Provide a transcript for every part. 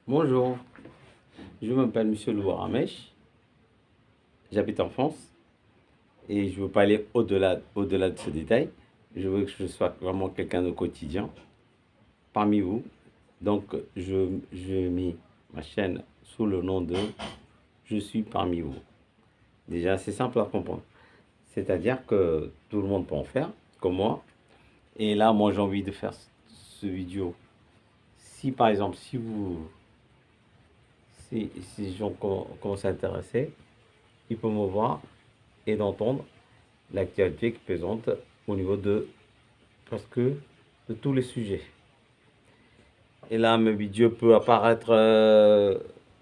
Bonjour, je m'appelle Monsieur Louaramesh, j'habite en France et je veux pas aller au-delà de ce détail. Je veux que je sois vraiment quelqu'un de quotidien parmi vous. Donc, je mets ma chaîne sous le nom de Je suis parmi vous. Déjà, c'est simple à comprendre. C'est-à-dire que tout le monde peut en faire, comme moi. Et là, moi, j'ai envie de faire ce vidéo. Si par exemple, si les gens commencent à s'intéresser, ils peuvent me voir et d'entendre l'actualité qui présente au niveau de presque de tous les sujets. Et là, mes vidéos peut apparaître,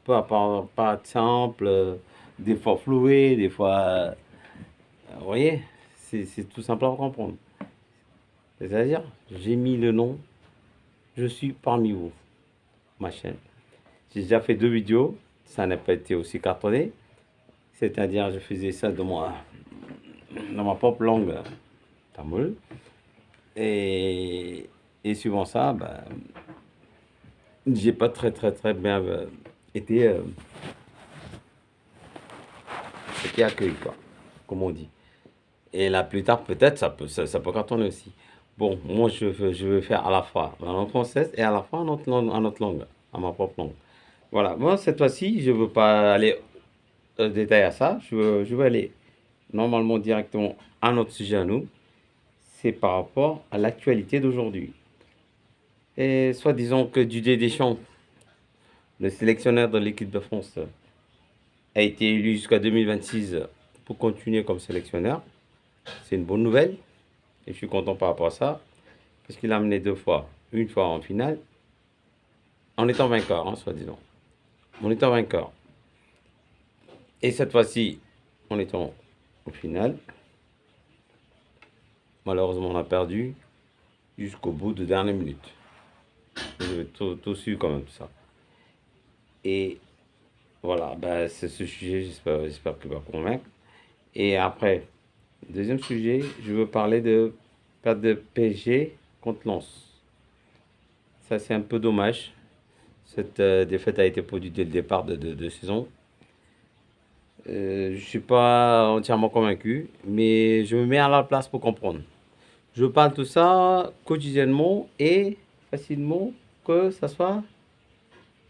pas simple, des fois floué, des fois, vous voyez, c'est tout simple à comprendre. C'est-à-dire, j'ai mis le nom, je suis parmi vous, ma chaîne. J'ai déjà fait 2 vidéos, ça n'a pas été aussi cartonné. C'est-à-dire, je faisais ça dans ma propre langue, tamoul. Et, et suivant ça, bah, j'ai pas très bien été, été accueilli, quoi, comme on dit. Et là, plus tard, peut-être, ça peut cartonner aussi. Bon, moi, je veux faire à la fois la langue française et à la fois en notre langue, à ma propre langue. Voilà, moi, cette fois-ci, je veux pas aller au détail à ça. Je veux aller normalement directement à notre sujet à nous. C'est par rapport à l'actualité d'aujourd'hui. Et soit disons que Didier Deschamps, le sélectionneur de l'équipe de France, a été élu jusqu'à 2026 pour continuer comme sélectionneur. C'est une bonne nouvelle et je suis content par rapport à ça parce qu'il a amené 2 fois. Une fois en finale, en étant vainqueur, hein, soi-disant. En étant vainqueur. Et cette fois-ci, en étant au final, malheureusement, on a perdu jusqu'au bout de dernière minute. Vous avez tout su quand même, tout ça. Et voilà, ben, c'est ce sujet, j'espère qu'il va convaincre. Et après, deuxième sujet, je veux parler de perte de PSG contre Lens. Ça, c'est un peu dommage. Cette défaite a été produite dès le départ de saison. Je ne suis pas entièrement convaincu, mais je me mets à la place pour comprendre. Je parle tout ça quotidiennement et facilement que ça soit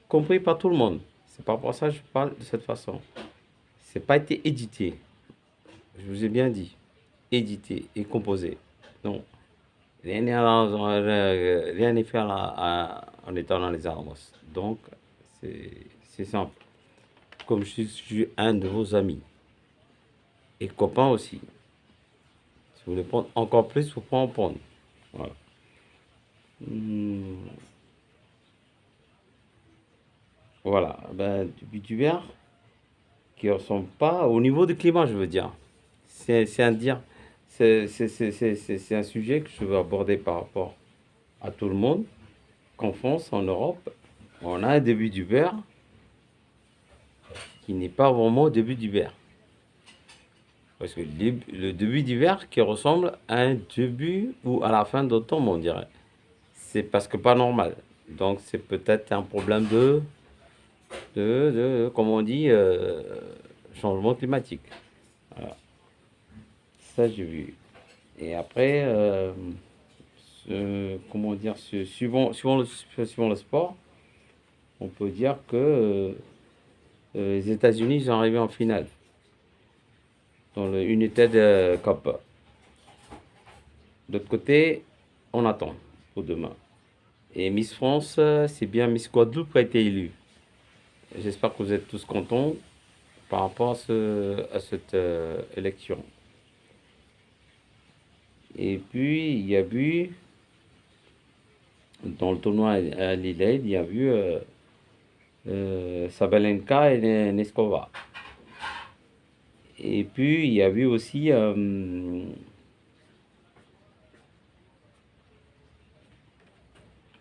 compris par tout le monde. C'est pas pour ça que je parle de cette façon. C'est pas été édité. Je vous ai bien dit. Édité et composé. Non. Rien n'est fait en étant dans les arbres. Donc, c'est simple. Comme je suis un de vos amis et copains aussi. Si vous voulez prendre encore plus, vous pouvez en prendre. Voilà. Hmm, voilà. Ben, du verre qui ne ressemble pas au niveau du climat, je veux dire. C'est un dire. C'est un sujet que je veux aborder par rapport à tout le monde. Qu'en France, en Europe, on a un début d'hiver qui n'est pas vraiment au début d'hiver. Parce que le début d'hiver qui ressemble à un début ou à la fin d'automne, on dirait. C'est parce que pas normal. Donc c'est peut-être un problème comme on dit, changement climatique. Voilà. Ça, j'ai vu. Et après, comment dire, suivant le sport, on peut dire que les États-Unis sont arrivés en finale dans le United Cup. D'autre côté, on attend pour demain. Et Miss France, c'est bien Miss Guadeloupe qui a été élue. J'espère que vous êtes tous contents par rapport à cette élection. Et puis, il y a eu, dans le tournoi à Lille, il y a eu Sabalenka et Neskova. Et puis, il y a eu aussi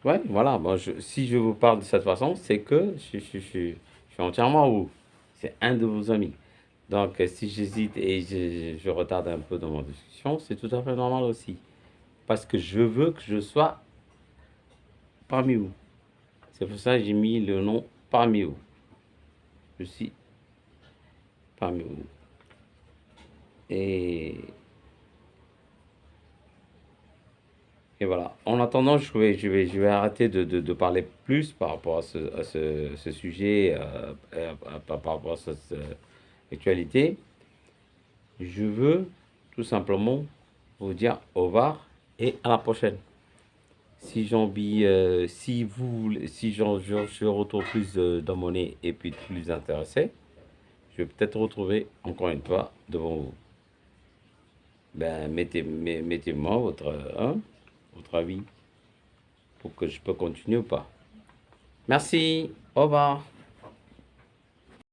ouais, voilà. Moi, si je vous parle de cette façon, c'est que je suis entièrement à vous. C'est un de vos amis. Donc, si j'hésite et je retarde un peu dans mon discussion, c'est tout à fait normal aussi. Parce que je veux que je sois parmi vous. C'est pour ça que j'ai mis le nom parmi vous. Je suis parmi vous. Et voilà. En attendant, je vais arrêter de parler plus par rapport à ce sujet, par rapport à cette actualité. Je veux tout simplement vous dire au revoir et à la prochaine. Si je retrouve plus de monnaie et puis plus intéressé, je vais peut-être retrouver encore une fois devant vous. Ben, mettez-moi votre avis pour que je peux continuer ou pas. Merci, au revoir.